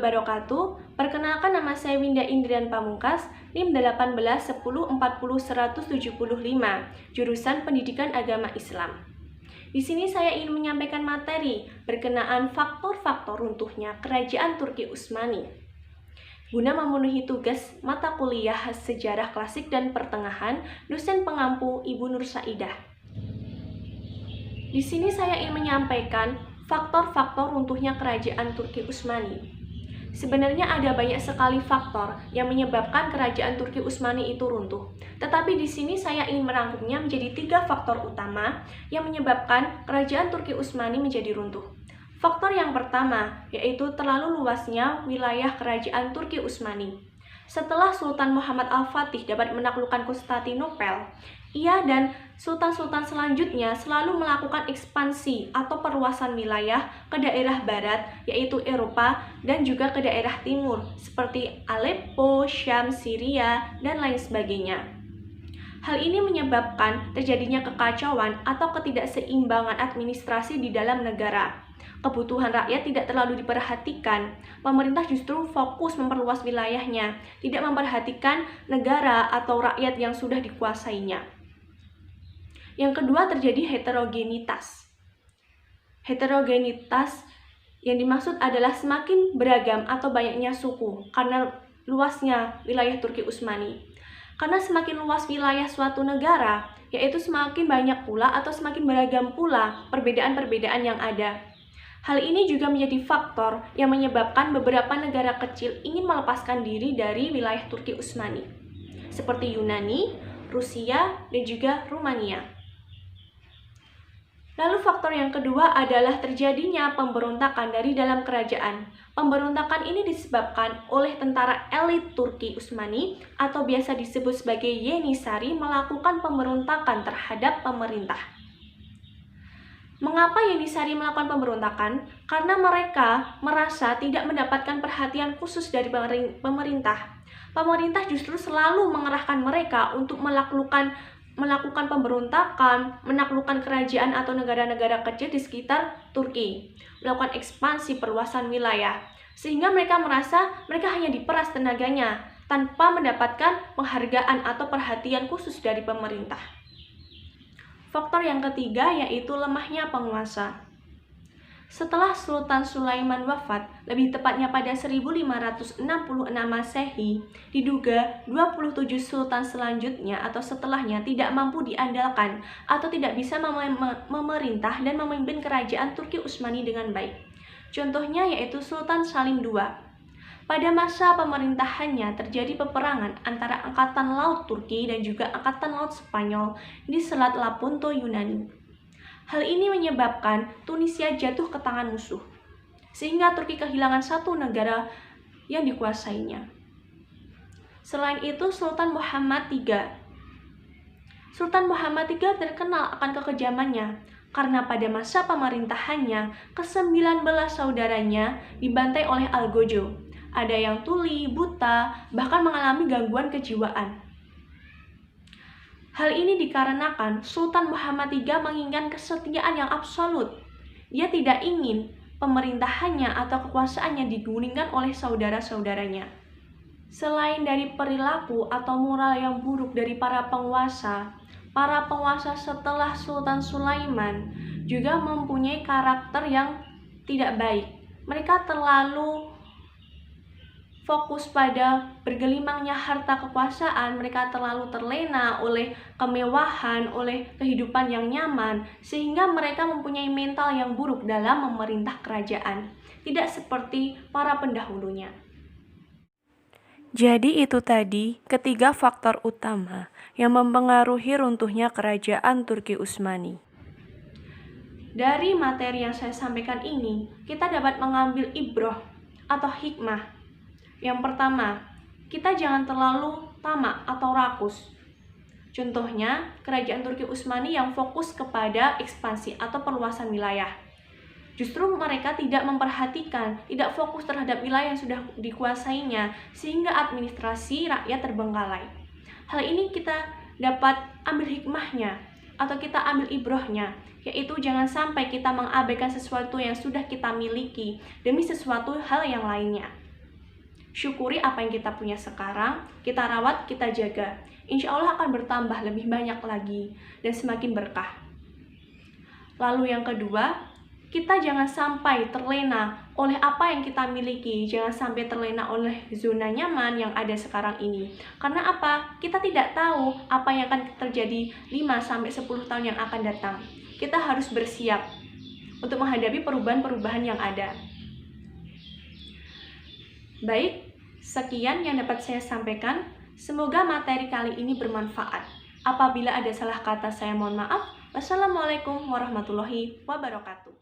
wabarakatuh. Perkenalkan, nama saya Winda Indrian Pamungkas, NIM 1810401775, jurusan Pendidikan Agama Islam. Di sini saya ingin menyampaikan materi berkenaan faktor-faktor runtuhnya Kerajaan Turki Utsmani, guna memenuhi tugas mata kuliah Sejarah Klasik dan Pertengahan, dosen pengampu Ibu Nur Saidah. Di sini saya ingin menyampaikan faktor-faktor runtuhnya Kerajaan Turki Utsmani. Sebenarnya ada banyak sekali faktor yang menyebabkan Kerajaan Turki Utsmani itu runtuh. Tetapi di sini saya ingin merangkumnya menjadi 3 faktor utama yang menyebabkan Kerajaan Turki Utsmani menjadi runtuh. Faktor yang pertama yaitu terlalu luasnya wilayah Kerajaan Turki Utsmani. Setelah Sultan Muhammad Al-Fatih dapat menaklukkan Konstantinopel, ia dan sultan-sultan selanjutnya selalu melakukan ekspansi atau perluasan wilayah ke daerah barat, yaitu Eropa, dan juga ke daerah timur, seperti Aleppo, Syam, Syria, dan lain sebagainya. Hal ini menyebabkan terjadinya kekacauan atau ketidakseimbangan administrasi di dalam negara. Kebutuhan rakyat tidak terlalu diperhatikan. Pemerintah justru fokus memperluas wilayahnya, tidak memperhatikan negara atau rakyat yang sudah dikuasainya. Yang kedua, terjadi heterogenitas. Heterogenitas yang dimaksud adalah semakin beragam atau banyaknya suku karena luasnya wilayah Turki Utsmani. Karena semakin luas wilayah suatu negara, yaitu semakin banyak pula atau semakin beragam pula perbedaan-perbedaan yang ada. Hal ini juga menjadi faktor yang menyebabkan beberapa negara kecil ingin melepaskan diri dari wilayah Turki Utsmani, seperti Yunani, Rusia, dan juga Rumania. Lalu faktor yang kedua adalah terjadinya pemberontakan dari dalam kerajaan. Pemberontakan ini disebabkan oleh tentara elit Turki Utsmani atau biasa disebut sebagai Yenisari melakukan pemberontakan terhadap pemerintah. Mengapa Yenisari melakukan pemberontakan? Karena mereka merasa tidak mendapatkan perhatian khusus dari pemerintah. Pemerintah justru selalu mengerahkan mereka untuk melakukan pemberontakan, menaklukkan kerajaan atau negara-negara kecil di sekitar Turki, melakukan ekspansi perluasan wilayah, sehingga mereka merasa mereka hanya diperas tenaganya tanpa mendapatkan penghargaan atau perhatian khusus dari pemerintah. Faktor yang ketiga yaitu lemahnya penguasa. Setelah Sultan Sulaiman wafat, lebih tepatnya pada 1566 Masehi, diduga 27 sultan selanjutnya atau setelahnya tidak mampu diandalkan atau tidak bisa memerintah dan memimpin kerajaan Turki Utsmani dengan baik. Contohnya yaitu Sultan Salim II. Pada masa pemerintahannya terjadi peperangan antara Angkatan Laut Turki dan juga Angkatan Laut Spanyol di Selat Lepanto, Yunani. Hal ini menyebabkan Tunisia jatuh ke tangan musuh, sehingga Turki kehilangan satu negara yang dikuasainya. Selain itu, Sultan Muhammad III terkenal akan kekejamannya, karena pada masa pemerintahannya, ke-19 saudaranya dibantai oleh Algojo. Ada yang tuli, buta, bahkan mengalami gangguan kejiwaan. Hal ini dikarenakan Sultan Muhammad III menginginkan kesetiaan yang absolut. Dia tidak ingin pemerintahannya atau kekuasaannya digulingkan oleh saudara-saudaranya. Selain dari perilaku atau moral yang buruk dari para penguasa setelah Sultan Sulaiman juga mempunyai karakter yang tidak baik. Mereka terlalu fokus pada bergelimangnya harta kekuasaan, mereka terlalu terlena oleh kemewahan, oleh kehidupan yang nyaman, sehingga mereka mempunyai mental yang buruk dalam memerintah kerajaan, tidak seperti para pendahulunya. Jadi itu tadi ketiga faktor utama yang mempengaruhi runtuhnya Kerajaan Turki Utsmani. Dari materi yang saya sampaikan ini, kita dapat mengambil ibroh atau hikmah. Yang pertama, kita jangan terlalu tamak atau rakus. Contohnya, Kerajaan Turki Utsmani yang fokus kepada ekspansi atau perluasan wilayah. Justru mereka tidak memperhatikan, tidak fokus terhadap wilayah yang sudah dikuasainya, sehingga administrasi rakyat terbengkalai. Hal ini kita dapat ambil hikmahnya, atau kita ambil ibrohnya, yaitu jangan sampai kita mengabaikan sesuatu yang sudah kita miliki demi sesuatu hal yang lainnya. Syukuri apa yang kita punya sekarang, kita rawat, kita jaga. Insya Allah akan bertambah lebih banyak lagi dan semakin berkah. Lalu yang kedua, kita jangan sampai terlena oleh apa yang kita miliki. Jangan sampai terlena oleh zona nyaman yang ada sekarang ini. Karena apa? Kita tidak tahu apa yang akan terjadi 5-10 tahun yang akan datang. Kita harus bersiap untuk menghadapi perubahan-perubahan yang ada. Baik, sekian yang dapat saya sampaikan. Semoga materi kali ini bermanfaat. Apabila ada salah kata, saya mohon maaf. Wassalamualaikum warahmatullahi wabarakatuh.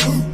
Boom.